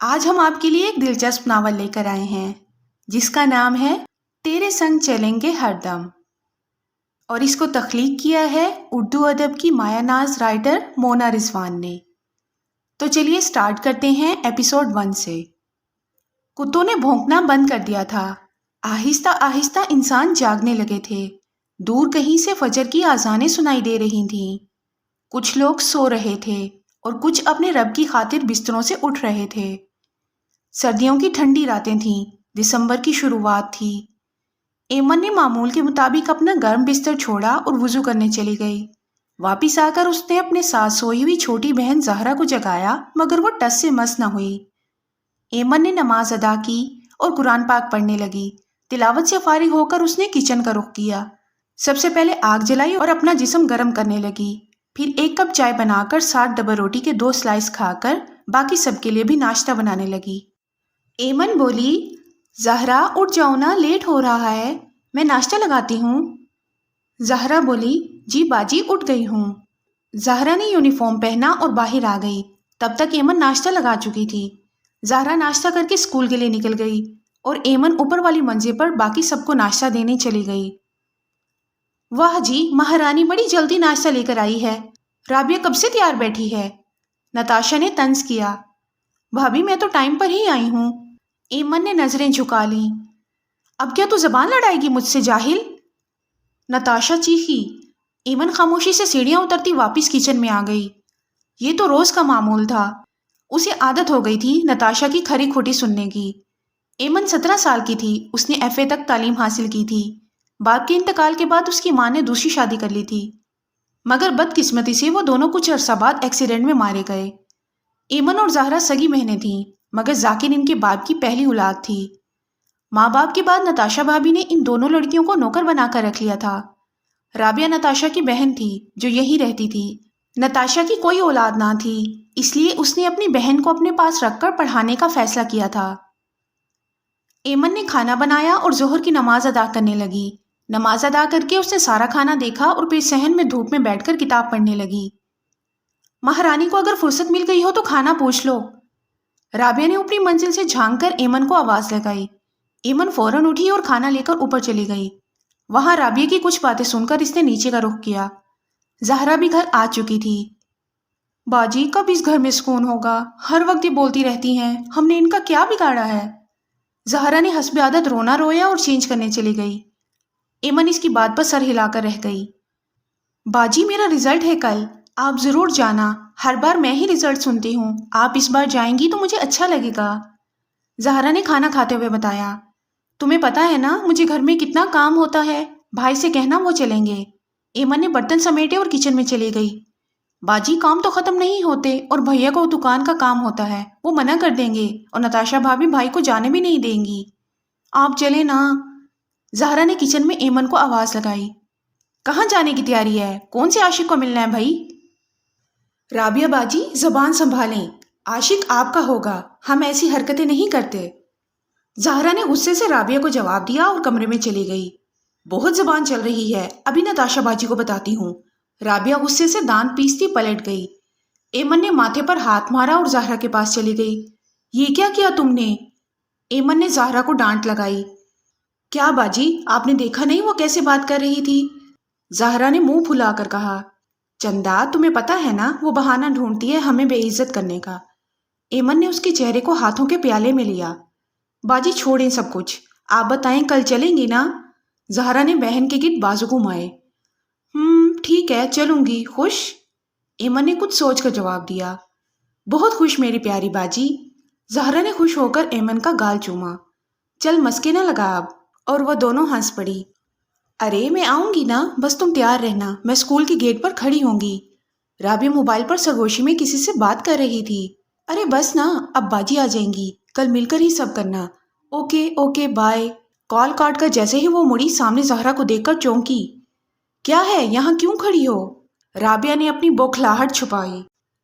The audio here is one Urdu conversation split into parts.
آج ہم آپ کے لیے ایک دلچسپ ناول لے کر آئے ہیں جس کا نام ہے تیرے سنگ چلیں گے ہر دم، اور اس کو تخلیق کیا ہے اردو ادب کی مایہ ناز رائٹر مونا رضوان نے۔ تو چلیے سٹارٹ کرتے ہیں ایپیسوڈ 1 سے۔ کتوں نے بھونکنا بند کر دیا تھا۔ آہستہ آہستہ انسان جاگنے لگے تھے۔ دور کہیں سے فجر کی آذانیں سنائی دے رہی تھیں۔ کچھ لوگ سو رہے تھے اور کچھ اپنے رب کی خاطر بستروں سے اٹھ رہے تھے۔ سردیوں کی ٹھنڈی راتیں تھیں، دسمبر کی شروعات تھی۔ ایمن نے معمول کے مطابق اپنا گرم بستر چھوڑا اور وضو کرنے چلی گئی۔ واپس آ کر اس نے اپنے ساتھ سوئی ہوئی چھوٹی بہن زہرا کو جگایا، مگر وہ ٹس سے مس نہ ہوئی۔ ایمن نے نماز ادا کی اور قرآن پاک پڑھنے لگی۔ تلاوت سے فارغ ہو کر اس نے کچن کا رخ کیا۔ سب سے پہلے آگ جلائی اور اپنا جسم گرم کرنے لگی۔ پھر 1 کپ چائے بنا کر 60 ڈبل روٹی کے 2 سلائس کھا کر باقی سب کے لیے بھی ناشتہ بنانے لگی۔ ایمن بولی، زہرا اٹھ جاؤ نا، لیٹ ہو رہا ہے، میں ناشتہ لگاتی ہوں۔ زہرا بولی، جی باجی اٹھ گئی ہوں۔ زہرا نے یونیفارم پہنا اور باہر آ گئی۔ تب تک ایمن ناشتہ لگا چکی تھی۔ زہرا ناشتہ کر کے اسکول کے لیے نکل گئی اور ایمن اوپر والی منزل پر باقی سب کو ناشتہ دینے چلی گئی۔ واہ جی، مہارانی بڑی جلدی ناشتہ لے کر آئی ہے۔ رابعہ کب سے تیار بیٹھی ہے؟ نتاشا نے طنز کیا۔ بھابھی میں تو ٹائم پر ہی آئی ہوں۔ ایمن نے نظریں جھکا لیں۔ اب کیا تو زبان لڑائے گی مجھ سے جاہل؟ نتاشا چیخی۔ ایمن خاموشی سے سیڑھیاں اترتی واپس کچن میں آ گئی۔ یہ تو روز کا معمول تھا۔ اسے عادت ہو گئی تھی نتاشا کی کھری کھوٹی سننے کی۔ ایمن 17 سال کی تھی۔ اس نے FA تک تعلیم حاصل کی تھی۔ باپ کے انتقال کے بعد اس کی ماں نے دوسری شادی کر لی تھی، مگر بدقسمتی سے وہ دونوں کچھ عرصہ بعد ایکسیڈنٹ میں مارے گئے۔ ایمن اور زہرا سگی بہنیں تھیں، مگر ذاکر ان کے باپ کی پہلی اولاد تھی۔ ماں باپ کے بعد نتاشا بھابھی نے ان دونوں لڑکیوں کو نوکر بنا کر رکھ لیا تھا۔ رابعہ نتاشا کی بہن تھی جو یہی رہتی تھی۔ نتاشا کی کوئی اولاد نہ تھی، اس لیے اس نے اپنی بہن کو اپنے پاس رکھ کر پڑھانے کا فیصلہ کیا تھا۔ ایمن نے کھانا بنایا اور ظہر کی نماز ادا کرنے لگی۔ نماز ادا کر کے اس نے سارا کھانا دیکھا اور پھر صحن میں دھوپ میں بیٹھ کر کتاب پڑھنے لگی۔ مہارانی کو اگر فرصت مل گئی ہو تو کھانا پوچھ لو۔ رابعہ نے اپنی منزل سے جھانک کر ایمن کو آواز لگائی۔ ایمن فوراً اٹھی اور کھانا لے کر اوپر چلی گئی۔ وہاں رابعہ کی کچھ باتیں سن کر اس نے نیچے کا رخ کیا۔ زہرا بھی گھر آ چکی تھی۔ باجی کب اس گھر میں سکون ہوگا؟ ہر وقت یہ بولتی رہتی ہیں، ہم نے ان کا کیا بگاڑا ہے؟ زہرا نے حسب عادت رونا رویا اور چینج کرنے چلی گئی۔ ایمن اس کی بات پر سر ہلا کر رہ گئی۔ باجی میرا رزلٹ ہے کل، آپ ضرور جانا، ہر بار میں ہی رزلٹ سنتی ہوں، آپ اس بار جائیں گی تو مجھے اچھا لگے گا۔ زہرا نے کھانا کھاتے ہوئے بتایا۔ تمہیں پتا ہے نا مجھے گھر میں کتنا کام ہوتا ہے، بھائی سے کہنا وہ چلیں گے۔ ایمن نے برتن سمیٹے اور کچن میں چلی گئی۔ باجی کام تو ختم نہیں ہوتے اور بھیا کو دکان کا کام ہوتا ہے، وہ منع کر دیں گے اور نتاشا بھابھی بھائی کو جانے بھی نہیں دیں گی، آپ چلیں نا۔ زہرا نے کچن میں ایمن کو آواز لگائی۔ کہاں جانے کی تیاری ہے؟ کون سے عاشق کو ملنا ہے بھائی؟ رابعہ باجی زبان سنبھالیں، عاشق آپ کا ہوگا، ہم ایسی حرکتیں نہیں کرتے۔ زہرا نے غصے سے رابعہ کو جواب دیا اور کمرے میں چلی گئی۔ بہت زبان چل رہی ہے، ابھی نتاشا باجی کو بتاتی ہوں۔ رابعہ غصے سے دانت پیستی پلٹ گئی۔ ایمن نے ماتھے پر ہاتھ مارا اور زہرا کے پاس چلی گئی۔ یہ کیا کیا تم نے؟ ایمن نے زہرا کو ڈانٹ لگائی۔ کیا باجی آپ نے دیکھا نہیں وہ کیسے بات کر رہی تھی؟ زہرا نے منہ پھلا کر کہا۔ چندا تمہیں پتا ہے نا وہ بہانہ ڈھونڈتی ہے ہمیں بے عزت کرنے کا۔ ایمن نے اس کے چہرے کو ہاتھوں کے پیالے میں لیا۔ باجی چھوڑیں سب کچھ، آپ بتائیں کل چلیں گی نا؟ زہرا نے بہن کے گرد بازو گھمائے۔ ٹھیک ہے چلوں گی، خوش؟ ایمن نے کچھ سوچ کر جواب دیا۔ بہت خوش میری پیاری باجی۔ زہرا نے خوش ہو کر ایمن کا گال چوما۔ چل مسکے نہ لگا اب، اور وہ دونوں ہنس پڑی۔ ارے میں آؤں گی نا، بس تم تیار رہنا، میں اسکول کی گیٹ پر کھڑی ہوں گی۔ رابعہ موبائل پر سرگوشی میں کسی سے بات کر رہی تھی۔ ارے بس نا، اب باجی آ جائیں گی، کل مل کر ہی سب کرنا۔ Okay okay bye. کال کاٹ کر جیسے ہی وہ مڑی سامنے زہرا کو دیکھ کر چونکی۔ کیا ہے یہاں کیوں کھڑی ہو؟ رابعہ نے اپنی بوکھلاہٹ چھپائی۔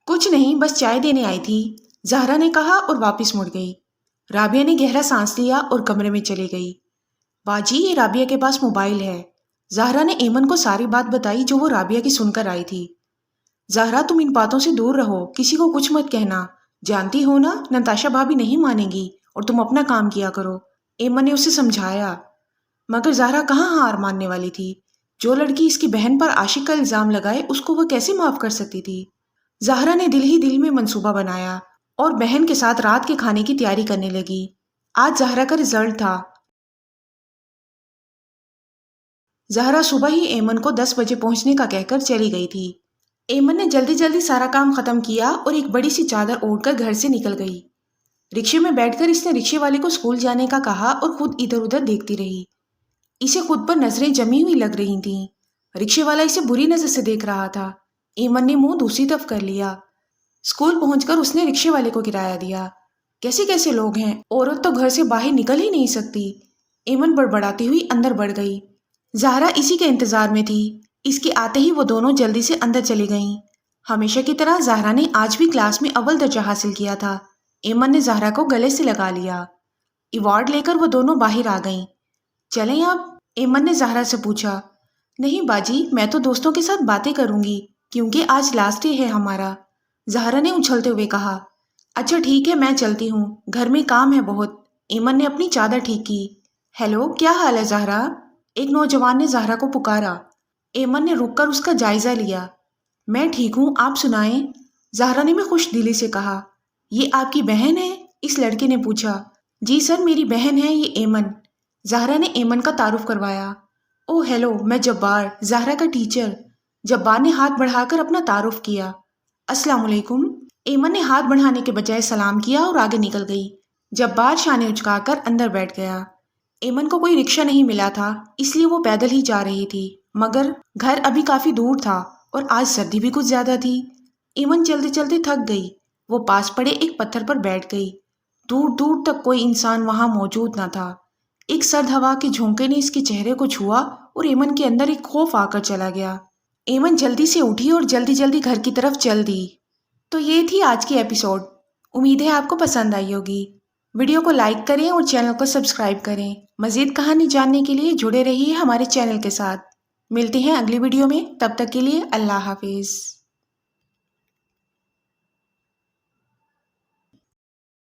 کچھ نہیں، بس چائے دینے آئی تھی، زہرا نے کہا اور واپس مڑ گئی۔ رابعہ نے گہرا سانس لیا اور کمرے میں چلی گئی۔ باجی یہ رابعہ کے پاس موبائل ہے۔ زہرا نے ایمن کو ساری بات بتائی جو وہ رابعہ کی سن کر آئی تھی۔ زہرا تم ان باتوں سے دور رہو، کسی کو کچھ مت کہنا، جانتی ہو نا نتاشا بھابھی نہیں مانے گی اور تم اپنا کام کیا کرو، ایمن نے اسے سمجھایا۔ مگر زہرا کہاں ہار ماننے والی تھی؟ جو لڑکی اس کی بہن پر عاشق کا الزام لگائے اس کو وہ کیسے معاف کر سکتی تھی؟ زہرا نے دل ہی دل میں منصوبہ بنایا اور بہن کے ساتھ رات کے کھانے کی تیاری کرنے لگی۔ آج زہرا کا رزلٹ تھا۔ زہرا صبح ہی ایمن کو 10 بجے پہنچنے کا کہہ کر چلی گئی تھی۔ ایمن نے جلدی جلدی سارا کام ختم کیا اور ایک بڑی سی چادر اوڑھ کر گھر سے نکل گئی۔ رکشے میں بیٹھ کر اس نے رکشے والے کو اسکول جانے کا کہا اور خود ادھر ادھر دیکھتی رہی۔ اسے خود پر نظریں جمی ہوئی لگ رہی تھیں۔ رکشے والا اسے بری نظر سے دیکھ رہا تھا۔ ایمن نے منہ دوسری طرف کر لیا۔ اسکول پہنچ کر اس نے رکشے والے کو کرایہ دیا۔ کیسے کیسے لوگ ہیں، عورت تو گھر سے باہر نکل ہی نہیں سکتی۔ ایمن بڑبڑاتی ہوئی اندر بڑھ گئی۔ زہرا اسی کے انتظار میں تھی۔ اس کے آتے ہی وہ دونوں جلدی سے اندر چلی گئیں۔ ہمیشہ کی طرح زہرا نے آج بھی کلاس میں اول درجہ حاصل کیا تھا۔ ایمن نے زہرا کو گلے سے لگا لیا۔ ایوارڈ لے کر وہ دونوں باہر آ گئیں۔ چلیں اب؟ ایمن نے زہرا سے پوچھا۔ نہیں باجی، میں تو دوستوں کے ساتھ باتیں کروں گی کیونکہ آج لاسٹ ڈے ہے ہمارا، زہرا نے اچھلتے ہوئے کہا۔ اچھا ٹھیک ہے، میں چلتی ہوں، گھر میں کام ہے بہت۔ ایمن نے اپنی چادر ٹھیک کی۔ ہیلو، کیا حال ہے زہرا؟ ایک نوجوان نے زہرا کو پکارا۔ ایمن نے رک کر اس کا جائزہ لیا۔ میں ٹھیک ہوں، آپ سنائیں؟ زہرا نے خوش دلی سے کہا۔ یہ آپ کی بہن ہے؟ اس لڑکے نے پوچھا۔ جی سر، میری بہن ہے یہ ایمن۔ زہرا نے ایمن کا تعارف کروایا۔ او ہیلو، میں جبار، زہرا کا ٹیچر۔ جبار نے ہاتھ بڑھا کر اپنا تعارف کیا۔ السلام علیکم۔ ایمن نے ہاتھ بڑھانے کے بجائے سلام کیا اور آگے نکل گئی۔ جبار شانے اچکا کر اندر بیٹھ گیا۔ ایمن کو کوئی رکشہ نہیں ملا تھا، اس لیے وہ پیدل ہی جا رہی تھی، مگر گھر ابھی کافی دور تھا اور آج سردی بھی کچھ زیادہ تھی۔ ایمن چلتے چلتے تھک گئی۔ وہ پاس پڑے ایک پتھر پر بیٹھ گئی۔ دور دور تک کوئی انسان وہاں موجود نہ تھا۔ ایک سرد ہوا کے جھونکے نے اس کے چہرے کو چھوا اور ایمن کے اندر ایک خوف آ کر چلا گیا۔ ایمن جلدی سے اٹھی اور جلدی جلدی گھر کی طرف چل دی۔ تو یہ تھی آج کی ایپیسوڈ۔ امید ہے آپ کو پسند آئی ہوگی۔ ویڈیو کو لائک کریں اور چینل کو سبسکرائب کریں۔ مزید کہانی جاننے کے لیے جڑے رہیے ہمارے چینل کے ساتھ۔ ملتے ہیں اگلی ویڈیو میں، تب تک کے لیے اللہ حافظ۔